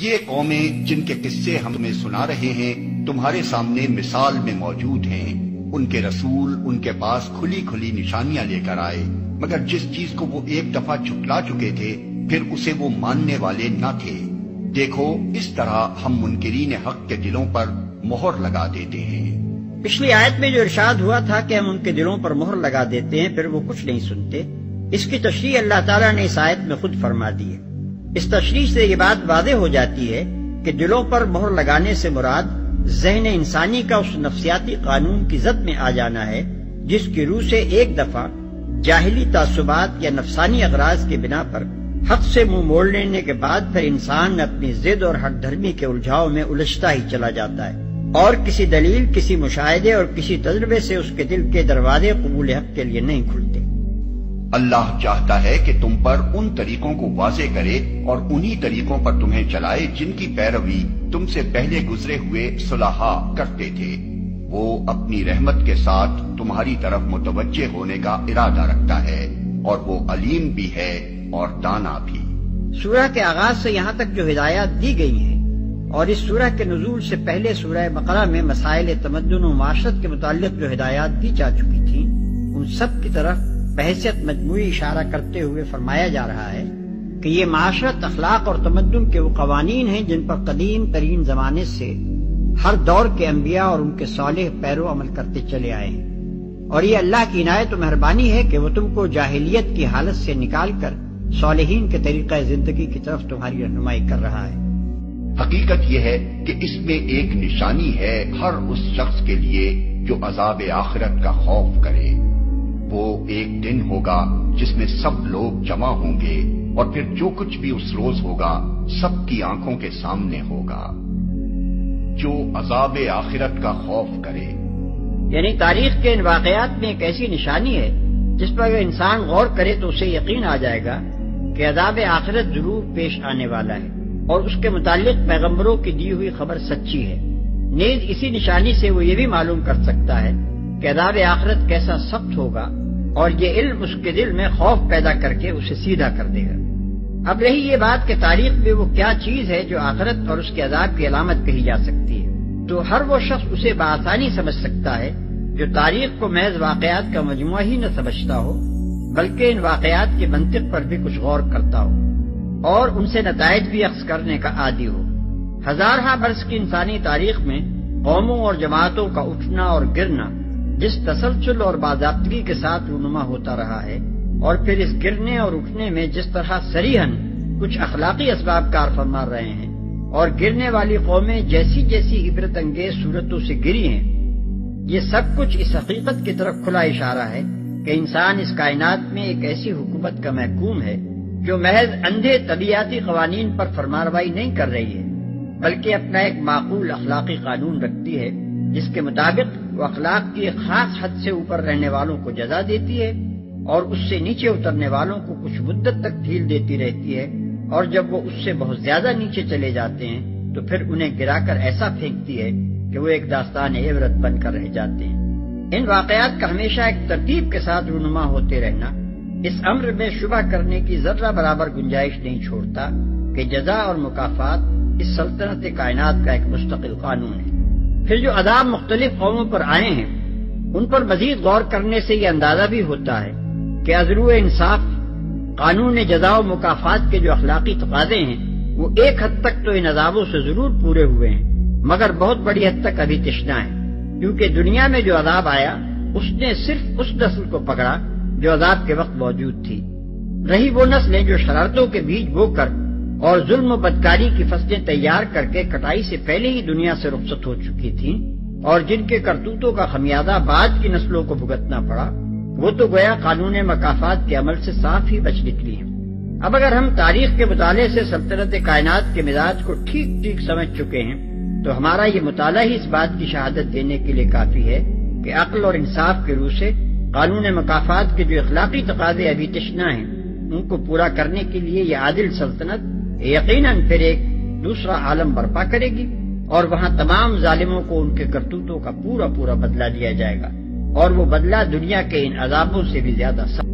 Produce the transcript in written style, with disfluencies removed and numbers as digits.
یہ قومیں جن کے قصے ہم تمہیں سنا رہے ہیں تمہارے سامنے مثال میں موجود ہیں۔ ان کے رسول ان کے پاس کھلی کھلی نشانیاں لے کر آئے، مگر جس چیز کو وہ ایک دفعہ جھٹلا چکے تھے پھر اسے وہ ماننے والے نہ تھے۔ دیکھو اس طرح ہم منکرین حق کے دلوں پر مہر لگا دیتے ہیں۔ پچھلی آیت میں جو ارشاد ہوا تھا کہ ہم ان کے دلوں پر مہر لگا دیتے ہیں پھر وہ کچھ نہیں سنتے، اس کی تشریح اللہ تعالیٰ نے اس آیت میں خود فرما دی ہے۔ اس تشریح سے یہ بات واضح ہو جاتی ہے کہ دلوں پر مہر لگانے سے مراد ذہن انسانی کا اس نفسیاتی قانون کی زد میں آ جانا ہے جس کی روح سے ایک دفعہ جاہلی تعصبات یا نفسانی اغراض کی بنا پر حق سے منہ موڑ لینے کے بعد پھر انسان اپنی ضد اور حق دھرمی کے الجھاؤ میں الجھتا ہی چلا جاتا ہے اور کسی دلیل، کسی مشاہدے اور کسی تجربے سے اس کے دل کے دروازے قبول حق کے لیے نہیں کھلتے۔ اللہ چاہتا ہے کہ تم پر ان طریقوں کو واضح کرے اور انہی طریقوں پر تمہیں چلائے جن کی پیروی تم سے پہلے گزرے ہوئے صلحاء کرتے تھے۔ وہ اپنی رحمت کے ساتھ تمہاری طرف متوجہ ہونے کا ارادہ رکھتا ہے اور وہ علیم بھی ہے اور دانا بھی۔ سورہ کے آغاز سے یہاں تک جو ہدایات دی گئی ہیں اور اس سورہ کے نزول سے پہلے سورہ بقرہ میں مسائل تمدن و معاشرت کے متعلق جو ہدایات دی جا چکی تھیں ان سب کی طرف بحیثیت مجموعی اشارہ کرتے ہوئے فرمایا جا رہا ہے کہ یہ معاشرت، اخلاق اور تمدن کے وہ قوانین ہیں جن پر قدیم ترین زمانے سے ہر دور کے انبیاء اور ان کے صالح پیرو عمل کرتے چلے آئے ہیں، اور یہ اللہ کی عنایت و مہربانی ہے کہ وہ تم کو جاہلیت کی حالت سے نکال کر صالحین کے طریقہ زندگی کی طرف تمہاری رہنمائی کر رہا ہے۔ حقیقت یہ ہے کہ اس میں ایک نشانی ہے ہر اس شخص کے لیے جو عذاب آخرت کا خوف کرے۔ وہ ایک دن ہوگا جس میں سب لوگ جمع ہوں گے اور پھر جو کچھ بھی اس روز ہوگا سب کی آنکھوں کے سامنے ہوگا۔ جو عذاب آخرت کا خوف کرے، یعنی تاریخ کے ان واقعات میں ایک ایسی نشانی ہے جس پر اگر انسان غور کرے تو اسے یقین آ جائے گا کہ عذاب آخرت ضرور پیش آنے والا ہے اور اس کے متعلق پیغمبروں کی دی ہوئی خبر سچی ہے۔ نیز اسی نشانی سے وہ یہ بھی معلوم کر سکتا ہے کہ عذاب آخرت کیسا سخت ہوگا اور یہ علم اس کے دل میں خوف پیدا کر کے اسے سیدھا کر دے گا۔ اب رہی یہ بات کہ تاریخ میں وہ کیا چیز ہے جو آخرت اور اس کے عذاب کی علامت کہی جا سکتی ہے، تو ہر وہ شخص اسے بآسانی سمجھ سکتا ہے جو تاریخ کو محض واقعات کا مجموعہ ہی نہ سمجھتا ہو بلکہ ان واقعات کی منطق پر بھی کچھ غور کرتا ہو اور ان سے نتائج بھی اخذ کرنے کا عادی ہو۔ ہزارہا برس کی انسانی تاریخ میں قوموں اور جماعتوں کا اٹھنا اور گرنا جس تسلسل اور باضابطگی کے ساتھ رونما ہوتا رہا ہے اور پھر اس گرنے اور اٹھنے میں جس طرح صریحاً کچھ اخلاقی اسباب کار فرما رہے ہیں اور گرنے والی قومیں جیسی جیسی عبرت انگیز صورتوں سے گری ہیں، یہ سب کچھ اس حقیقت کی طرف کھلا اشارہ ہے کہ انسان اس کائنات میں ایک ایسی حکومت کا محکوم ہے جو محض اندھے طبیعتی قوانین پر فرمانروائی نہیں کر رہی ہے بلکہ اپنا ایک معقول اخلاقی قانون رکھتی ہے جس کے مطابق وہ اخلاق کی ایک خاص حد سے اوپر رہنے والوں کو جزا دیتی ہے اور اس سے نیچے اترنے والوں کو کچھ مدت تک ڈھیل دیتی رہتی ہے، اور جب وہ اس سے بہت زیادہ نیچے چلے جاتے ہیں تو پھر انہیں گرا کر ایسا پھینکتی ہے کہ وہ ایک داستان عبرت بن کر رہ جاتے ہیں۔ ان واقعات کا ہمیشہ ایک ترتیب کے ساتھ رونما ہوتے رہنا اس امر میں شبہ کرنے کی ذرہ برابر گنجائش نہیں چھوڑتا کہ جزا اور مکافات اس سلطنت کائنات کا ایک مستقل قانون ہے۔ پھر جو عذاب مختلف قوموں پر آئے ہیں ان پر مزید غور کرنے سے یہ اندازہ بھی ہوتا ہے کہ عدل و انصاف، قانون جزا و مکافات کے جو اخلاقی تقاضے ہیں وہ ایک حد تک تو ان عذابوں سے ضرور پورے ہوئے ہیں مگر بہت بڑی حد تک ابھی تشنا ہے، کیونکہ دنیا میں جو عذاب آیا اس نے صرف اس نسل کو پکڑا جو عذاب کے وقت موجود تھی۔ رہی وہ نسلیں جو شرارتوں کے بیج بو کر اور ظلم و بدکاری کی فصلیں تیار کر کے کٹائی سے پہلے ہی دنیا سے رخصت ہو چکی تھیں اور جن کے کرتوتوں کا خمیازہ بعد کی نسلوں کو بھگتنا پڑا، وہ تو گویا قانون مکافات کے عمل سے صاف ہی بچ نکلی ہیں۔ اب اگر ہم تاریخ کے مطالعے سے سلطنت کائنات کے مزاج کو ٹھیک ٹھیک سمجھ چکے ہیں تو ہمارا یہ مطالعہ ہی اس بات کی شہادت دینے کے لیے کافی ہے کہ عقل اور انصاف کے روح سے قانون مکافات کے جو اخلاقی تقاضے ابھی تشنا ہیں ان کو پورا کرنے کے لیے یہ عادل سلطنت یقیناً پھر ایک دوسرا عالم برپا کرے گی اور وہاں تمام ظالموں کو ان کے کرتوتوں کا پورا بدلہ دیا جائے گا اور وہ بدلہ دنیا کے ان عذابوں سے بھی زیادہ سخت